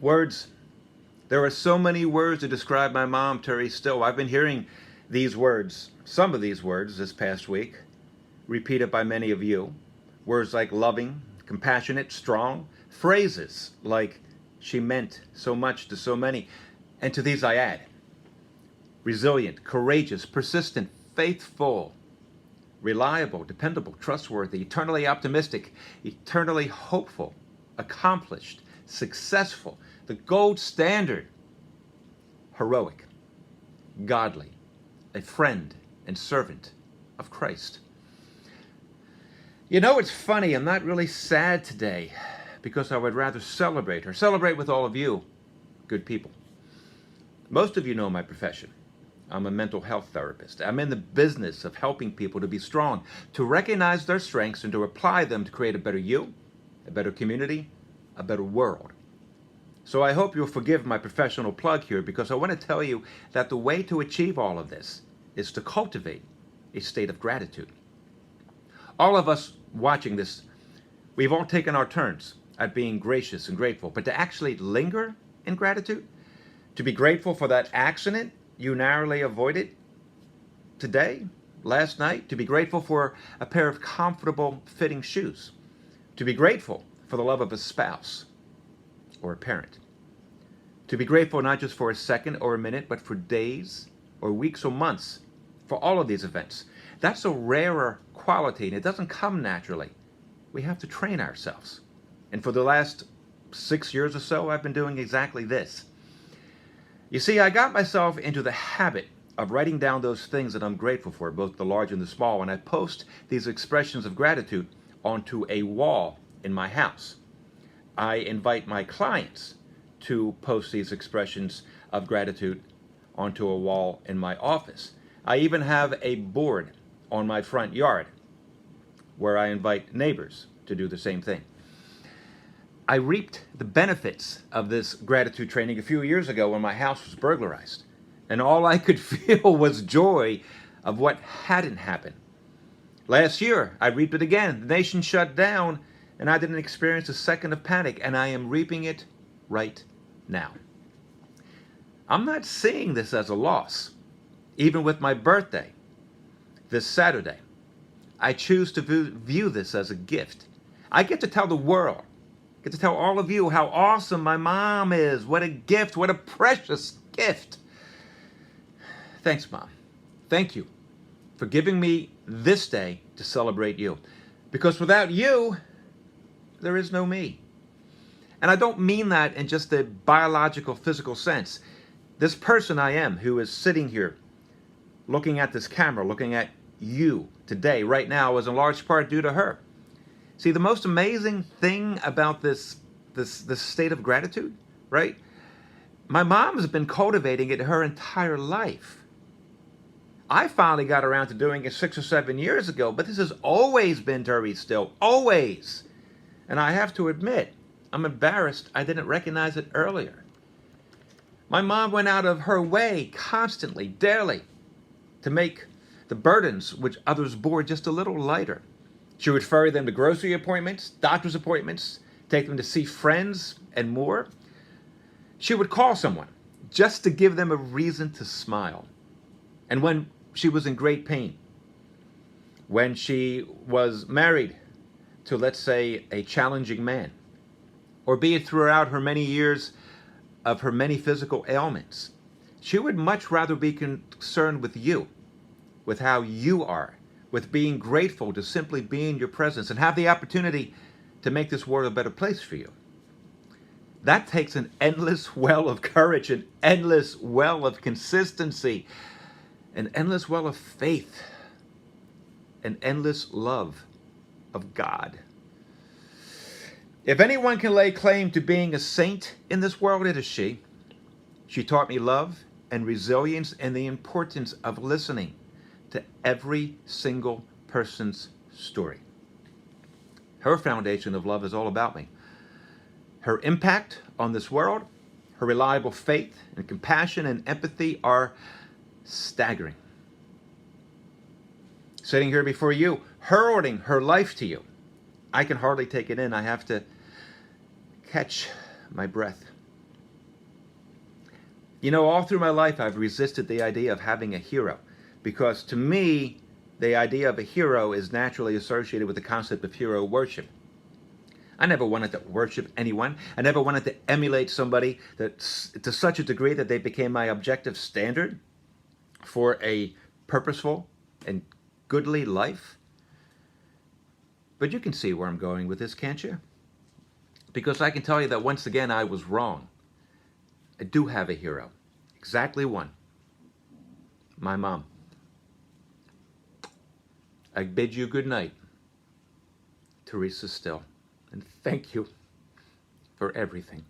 Words. There are so many words to describe my mom, Terry Still. I've been hearing these words, some of these words this past week, repeated by many of you. Words like loving, compassionate, strong. Phrases like she meant so much to so many. And to these I add, resilient, courageous, persistent, faithful, reliable, dependable, trustworthy, eternally optimistic, eternally hopeful, accomplished, successful, the gold standard, heroic, godly, a friend and servant of Christ. You know, it's funny, I'm not really sad today because I would rather celebrate her. Celebrate with all of you, good people. Most of you know my profession. I'm a mental health therapist. I'm in the business of helping people to be strong, to recognize their strengths and to apply them to create a better you, a better community, a better world. So I hope you'll forgive my professional plug here because I want to tell you that the way to achieve all of this is to cultivate a state of gratitude. All of us watching this, we've all taken our turns at being gracious and grateful, but to actually linger in gratitude, to be grateful for that accident you narrowly avoided today, last night, to be grateful for a pair of comfortable fitting shoes, to be grateful for the love of a spouse or a parent, to be grateful not just for a second or a minute, but for days or weeks or months, for all of these events. That's a rarer quality and it doesn't come naturally. We have to train ourselves. And for the last 6 years or so, I've been doing exactly this. You see, I got myself into the habit of writing down those things that I'm grateful for, both the large and the small, and I post these expressions of gratitude onto a wall in my house. I invite my clients to post these expressions of gratitude onto a wall in my office. I even have a board on my front yard where I invite neighbors to do the same thing. I reaped the benefits of this gratitude training a few years ago when my house was burglarized, and all I could feel was joy of what hadn't happened. Last year, I reaped it again. The nation shut down, and I didn't experience a second of panic, and I am reaping it right now. I'm not seeing this as a loss. Even with my birthday, this Saturday, I choose to view this as a gift. I get to tell the world, get to tell all of you how awesome my mom is. What a gift, what a precious gift. Thanks, Mom. Thank you for giving me this day to celebrate you. Because without you, there is no me. And I don't mean that in just a biological, physical sense. This person I am who is sitting here looking at this camera, looking at you today, right now, is in large part due to her. See, the most amazing thing about this state of gratitude, right? My mom has been cultivating it her entire life. I finally got around to doing it 6 or 7 years ago, but this has always been Terry Still, always. And I have to admit, I'm embarrassed I didn't recognize it earlier. My mom went out of her way constantly, daily, to make the burdens which others bore just a little lighter. She would ferry them to grocery appointments, doctor's appointments, take them to see friends, and more. She would call someone just to give them a reason to smile. And when she was in great pain, when she was married to, let's say, a challenging man, or be it throughout her many years of her many physical ailments, she would much rather be concerned with you, with how you are, with being grateful to simply be in your presence and have the opportunity to make this world a better place for you. That takes an endless well of courage, an endless well of consistency, an endless well of faith, an endless love of God. If anyone can lay claim to being a saint in this world, it is she. She taught me love and resilience and the importance of listening to every single person's story. Her foundation of love is all about me. Her impact on this world, her reliable faith and compassion and empathy are staggering. Sitting here before you, heralding her life to you, I can hardly take it in. I have to catch my breath. You know, all through my life, I've resisted the idea of having a hero because to me, the idea of a hero is naturally associated with the concept of hero worship. I never wanted to worship anyone. I never wanted to emulate somebody to such a degree that they became my objective standard for a purposeful and goodly life. But you can see where I'm going with this, can't you? Because I can tell you that once again I was wrong. I do have a hero. Exactly one. My mom. I bid you good night, Teresa Still, and thank you for everything.